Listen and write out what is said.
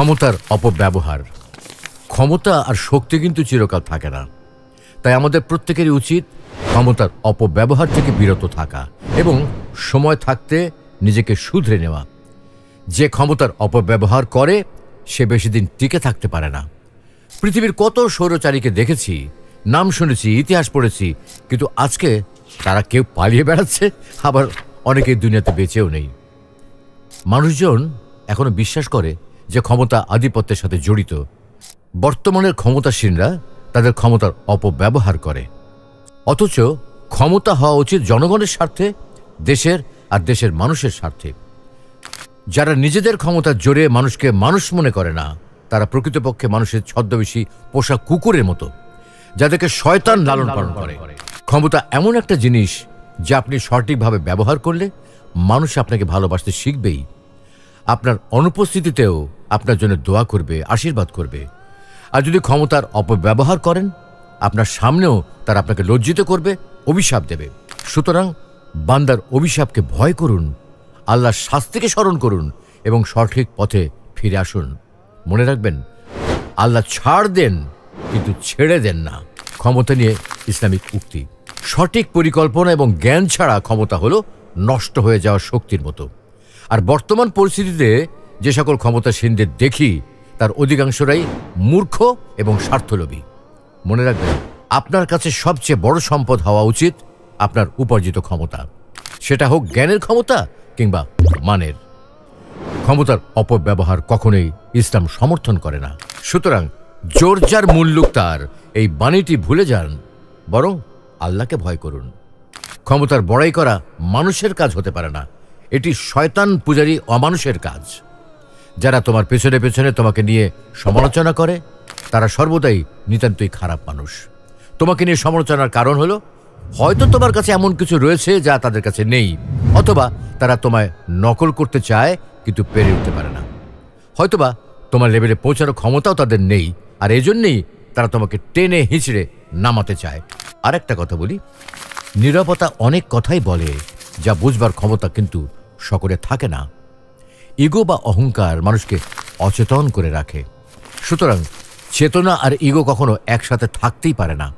ক্ষমতার অপব্যবহার। ক্ষমতা আর শক্তি কিন্তু চিরকাল থাকে না, তাই আমাদের প্রত্যেকেরই উচিত ক্ষমতার অপব্যবহার থেকে বিরত থাকা এবং সময় থাকতে নিজেকে শুধরে নেওয়া। যে ক্ষমতার অপব্যবহার করে সে বেশি দিন টিকে থাকতে পারে না। পৃথিবীর কত স্বৈরাচারীকে দেখেছি, নাম শুনেছি, ইতিহাস পড়েছি, কিন্তু আজকে তারা কেউ পালিয়ে বেড়াচ্ছে, আবার অনেকে দুনিয়াতে বেঁচেও নেই। মানুষজন এখনো বিশ্বাস করে যে ক্ষমতা আধিপত্যের সাথে জড়িত। বর্তমানের ক্ষমতাসীনরা তাদের ক্ষমতার অপব্যবহার করে, অথচ ক্ষমতা হওয়া উচিত জনগণের স্বার্থে, দেশের আর দেশের মানুষের স্বার্থে। যারা নিজেদের ক্ষমতার জোরে মানুষকে মানুষ মনে করে না, তারা প্রকৃতপক্ষে মানুষের ছদ্মবেশী পোষা কুকুরের মতো, যাদেরকে শয়তান লালন পালন করে। ক্ষমতা এমন একটা জিনিস যা আপনি সঠিকভাবে ব্যবহার করলে মানুষ আপনাকে ভালোবাসতে শিখবেই। আপনার অনুপস্থিতিতেও আপনার জন্য দোয়া করবে, আশীর্বাদ করবে। আর যদি ক্ষমতার অপব্যবহার করেন, আপনার সামনেও তারা আপনাকে লজ্জিত করবে, অভিশাপ দেবে। সুতরাং বান্দার অভিশাপকে ভয় করুন, আল্লাহর শাস্তিকে স্মরণ করুন এবং সঠিক পথে ফিরে আসুন। মনে রাখবেন, আল্লাহ ছাড় দেন কিন্তু ছেড়ে দেন না। ক্ষমতা নিয়ে ইসলামিক উক্তি। সঠিক পরিকল্পনা এবং জ্ঞান ছাড়া ক্ষমতা হলো নষ্ট হয়ে যাওয়া শক্তির মতো। আর বর্তমান পরিস্থিতিতে যে সকল ক্ষমতাসীনদের দেখি, তার অধিকাংশরাই মূর্খ এবং স্বার্থলোভী। মনে রাখবেন, আপনার কাছে সবচেয়ে বড় সম্পদ হওয়া উচিত আপনার উপার্জিত ক্ষমতা, সেটা হোক জ্ঞানের ক্ষমতা কিংবা মানের। ক্ষমতার অপব্যবহার কখনোই ইসলাম সমর্থন করে না। সুতরাং জোর যার মুল্লুক তার, এই বাণীটি ভুলে যান, বরং আল্লাহকে ভয় করুন। ক্ষমতার বড়াই করা মানুষের কাজ হতে পারে না, এটি শয়তান পূজারী অমানুষের কাজ। যারা তোমার পেছনে পেছনে তোমাকে নিয়ে সমালোচনা করে, তারা সর্বদাই নিতান্তই খারাপ মানুষ। তোমাকে নিয়ে সমালোচনার কারণ হলো হয়তো তোমার কাছে এমন কিছু রয়েছে যা তাদের কাছে নেই, অথবা তারা তোমায় নকল করতে চায় কিন্তু পেরে উঠতে পারে না। হয়তোবা তোমার লেভেলে পৌঁছানোর ক্ষমতাও তাদের নেই, আর এজন্যই তারা তোমাকে টেনে হিঁচড়ে নামাতে চায়। আর একটা কথা বলি, নীরবতা অনেক কথাই বলে যা বুঝবার ক্ষমতা কিন্তু সকলে থাকে না। ইগো বা অহংকার মানুষকে অচেতন করে রাখে। সুতরাং চেতনা আর ইগো কখনো একসাথে থাকতেই পারে না।